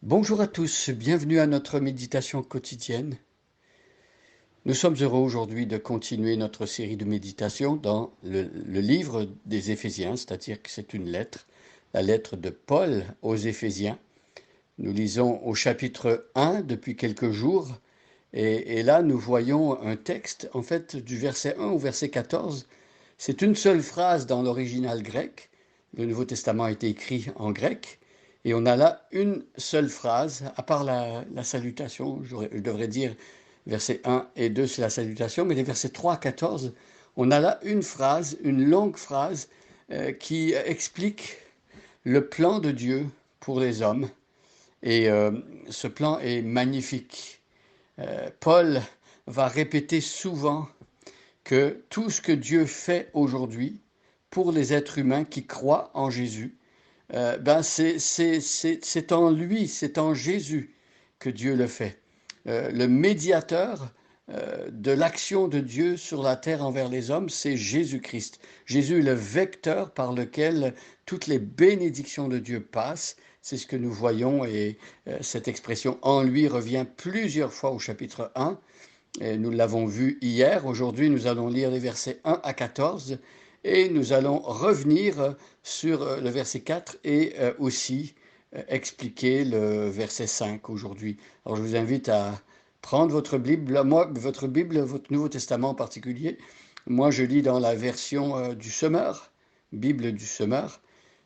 Bonjour à tous, bienvenue à notre méditation quotidienne. Nous sommes heureux aujourd'hui de continuer notre série de méditations dans le livre des Éphésiens, c'est-à-dire que c'est une lettre, la lettre de Paul aux Éphésiens. Nous lisons au chapitre 1 depuis quelques jours et là nous voyons un texte, en fait du verset 1 au verset 14. C'est une seule phrase dans l'original grec. Le Nouveau Testament a été écrit en grec. Et on a là une seule phrase, à part la salutation, je devrais dire versets 1 et 2 c'est la salutation, mais les versets 3 à 14, on a là une phrase, une longue phrase qui explique le plan de Dieu pour les hommes. Et ce plan est magnifique. Paul va répéter souvent que tout ce que Dieu fait aujourd'hui pour les êtres humains qui croient en Jésus, c'est en lui, c'est en Jésus que Dieu le fait. Le médiateur de l'action de Dieu sur la terre envers les hommes, c'est Jésus-Christ. Jésus est le vecteur par lequel toutes les bénédictions de Dieu passent. C'est ce que nous voyons et cette expression en lui revient plusieurs fois au chapitre 1. Et nous l'avons vu hier. Aujourd'hui, nous allons lire les versets 1 à 14 et nous allons revenir sur le verset 4 et aussi expliquer le verset 5 aujourd'hui. Alors, je vous invite à prendre votre Bible, votre Nouveau Testament en particulier. Moi, je lis dans la version du Semeur, Bible du Semeur,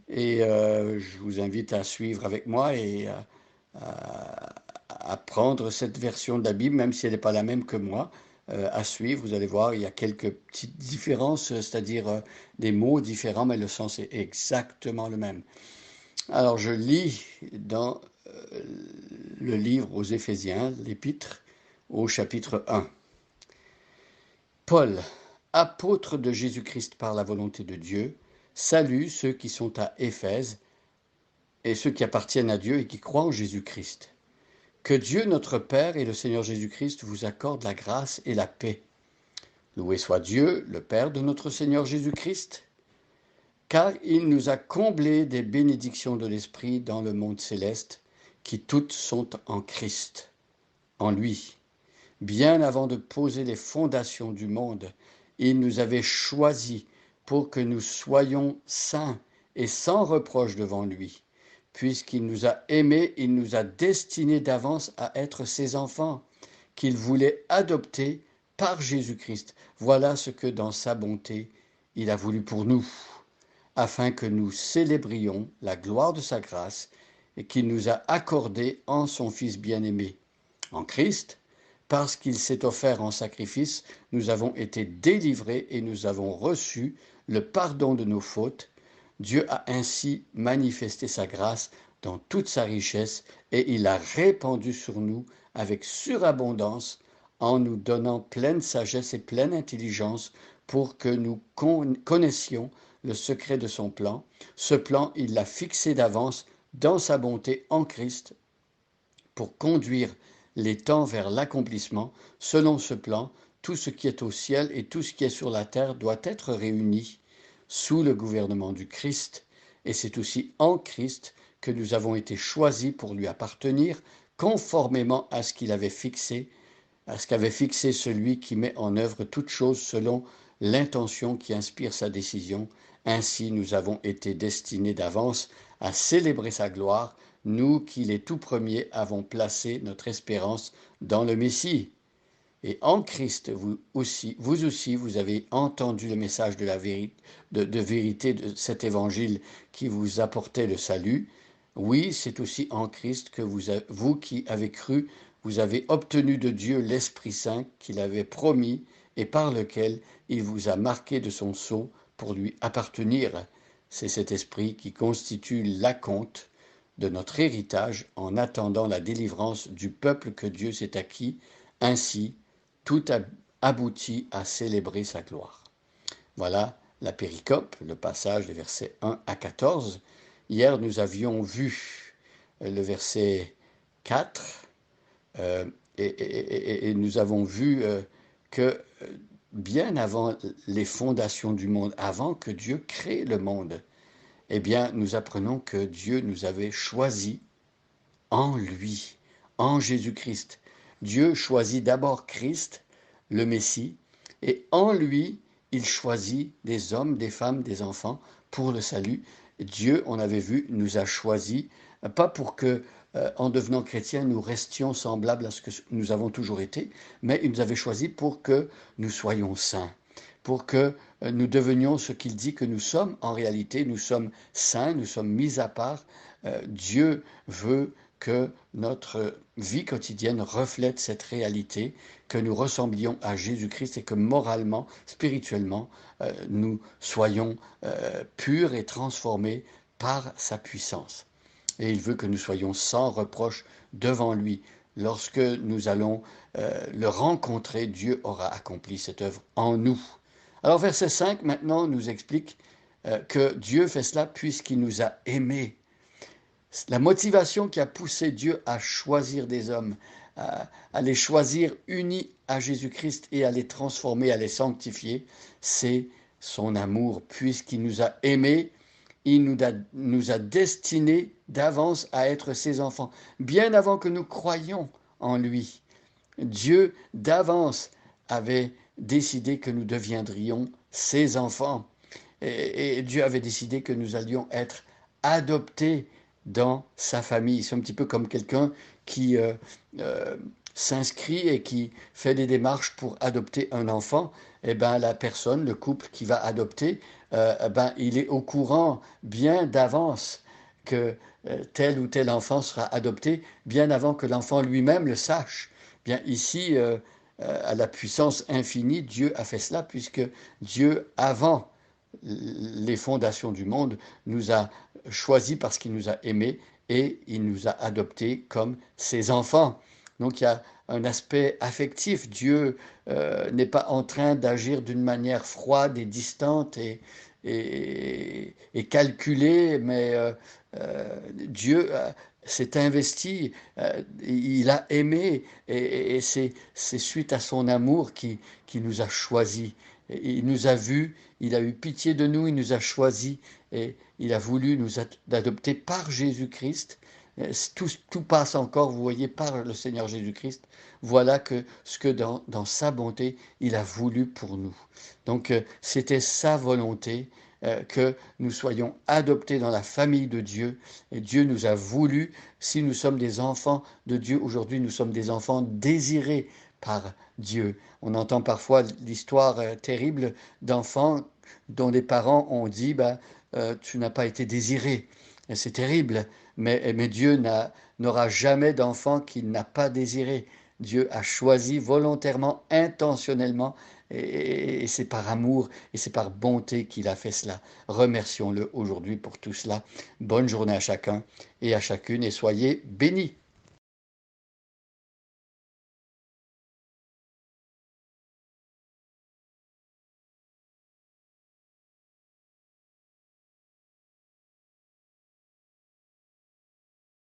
et je vous invite à suivre avec moi et à prendre cette version de la Bible, même si elle n'est pas la même que moi, à suivre. Vous allez voir, il y a quelques petites différences, c'est-à-dire des mots différents, mais le sens est exactement le même. Alors, je lis dans le livre aux Éphésiens, l'Épître, au chapitre 1. Paul, apôtre de Jésus-Christ par la volonté de Dieu, salue ceux qui sont à Éphèse et ceux qui appartiennent à Dieu et qui croient en Jésus-Christ. Que Dieu notre Père et le Seigneur Jésus-Christ vous accordent la grâce et la paix. Loué soit Dieu, le Père de notre Seigneur Jésus-Christ, car il nous a comblés des bénédictions de l'Esprit dans le monde céleste, qui toutes sont en Christ, en lui. Bien avant de poser les fondations du monde, il nous avait choisis pour que nous soyons saints et sans reproche devant lui. Puisqu'il nous a aimés, il nous a destinés d'avance à être ses enfants, qu'il voulait adopter par Jésus-Christ. Voilà ce que dans sa bonté, il a voulu pour nous, afin que nous célébrions la gloire de sa grâce et qu'il nous a accordée en son Fils bien-aimé. En Christ, parce qu'il s'est offert en sacrifice, nous avons été délivrés et nous avons reçu le pardon de nos fautes. Dieu a ainsi manifesté sa grâce dans toute sa richesse et il a répandu sur nous avec surabondance en nous donnant pleine sagesse et pleine intelligence pour que nous connaissions le secret de son plan. Ce plan, il l'a fixé d'avance dans sa bonté en Christ pour conduire les temps vers l'accomplissement. Selon ce plan, tout ce qui est au ciel et tout ce qui est sur la terre doit être réuni sous le gouvernement du Christ, et c'est aussi en Christ que nous avons été choisis pour lui appartenir, conformément à ce qu'il avait fixé, à ce qu'avait fixé celui qui met en œuvre toutes choses selon l'intention qui inspire sa décision. Ainsi nous avons été destinés d'avance à célébrer sa gloire, nous qui les tout premiers avons placé notre espérance dans le Messie. Et en Christ, vous aussi, vous avez entendu le message de la vérité de cet évangile qui vous apportait le salut. Oui, c'est aussi en Christ que vous qui avez cru, vous avez obtenu de Dieu l'Esprit Saint qu'il avait promis et par lequel il vous a marqué de son sceau pour lui appartenir. C'est cet esprit qui constitue l'acompte de notre héritage en attendant la délivrance du peuple que Dieu s'est acquis. Ainsi, tout aboutit à célébrer sa gloire. Voilà la péricope, le passage des versets 1 à 14. Hier, nous avions vu le verset 4 et nous avons vu que bien avant les fondations du monde, avant que Dieu crée le monde, eh bien, nous apprenons que Dieu nous avait choisis en lui, en Jésus-Christ. Dieu choisit d'abord Christ, le Messie, et en lui, il choisit des hommes, des femmes, des enfants pour le salut. Dieu, on avait vu, nous a choisis, pas pour que, en devenant chrétiens, nous restions semblables à ce que nous avons toujours été, mais il nous avait choisis pour que nous soyons saints, pour que nous devenions ce qu'il dit que nous sommes. En réalité, nous sommes saints, nous sommes mis à part. Dieu veut que notre vie quotidienne reflète cette réalité, que nous ressemblions à Jésus-Christ et que moralement, spirituellement, nous soyons purs et transformés par sa puissance. Et il veut que nous soyons sans reproche devant lui. Lorsque nous allons le rencontrer, Dieu aura accompli cette œuvre en nous. Alors verset 5 maintenant nous explique que Dieu fait cela puisqu'il nous a aimés. La motivation qui a poussé Dieu à choisir des hommes, à les choisir unis à Jésus-Christ et à les transformer, à les sanctifier, c'est son amour. Puisqu'il nous a aimés, il nous a destinés d'avance à être ses enfants, bien avant que nous croyions en lui. Dieu d'avance avait décidé que nous deviendrions ses enfants. Et Dieu avait décidé que nous allions être adoptés dans sa famille. C'est un petit peu comme quelqu'un qui s'inscrit et qui fait des démarches pour adopter un enfant. Eh ben, la personne, le couple qui va adopter, il est au courant bien d'avance que tel ou tel enfant sera adopté, bien avant que l'enfant lui-même le sache. Bien ici, à la puissance infinie, Dieu a fait cela puisque Dieu, avant les fondations du monde, nous a choisis parce qu'il nous a aimés et il nous a adoptés comme ses enfants. Donc il y a un aspect affectif. Dieu n'est pas en train d'agir d'une manière froide et distante et calculée, mais Dieu s'est investi, il a aimé et c'est suite à son amour qui nous a choisis. Il nous a vus, il a eu pitié de nous, il nous a choisis et il a voulu nous adopter par Jésus-Christ. Tout passe encore, vous voyez, par le Seigneur Jésus-Christ. Voilà que ce que dans sa bonté, il a voulu pour nous. Donc, c'était sa volonté que nous soyons adoptés dans la famille de Dieu. Et Dieu nous a voulu, si nous sommes des enfants de Dieu, aujourd'hui nous sommes des enfants désirés par Dieu. On entend parfois l'histoire terrible d'enfants dont les parents ont dit tu n'as pas été désiré. C'est terrible, mais Dieu n'aura jamais d'enfant qu'il n'a pas désiré. Dieu a choisi volontairement, intentionnellement, et c'est par amour et c'est par bonté qu'il a fait cela. Remercions-le aujourd'hui pour tout cela. Bonne journée à chacun et à chacune et soyez bénis.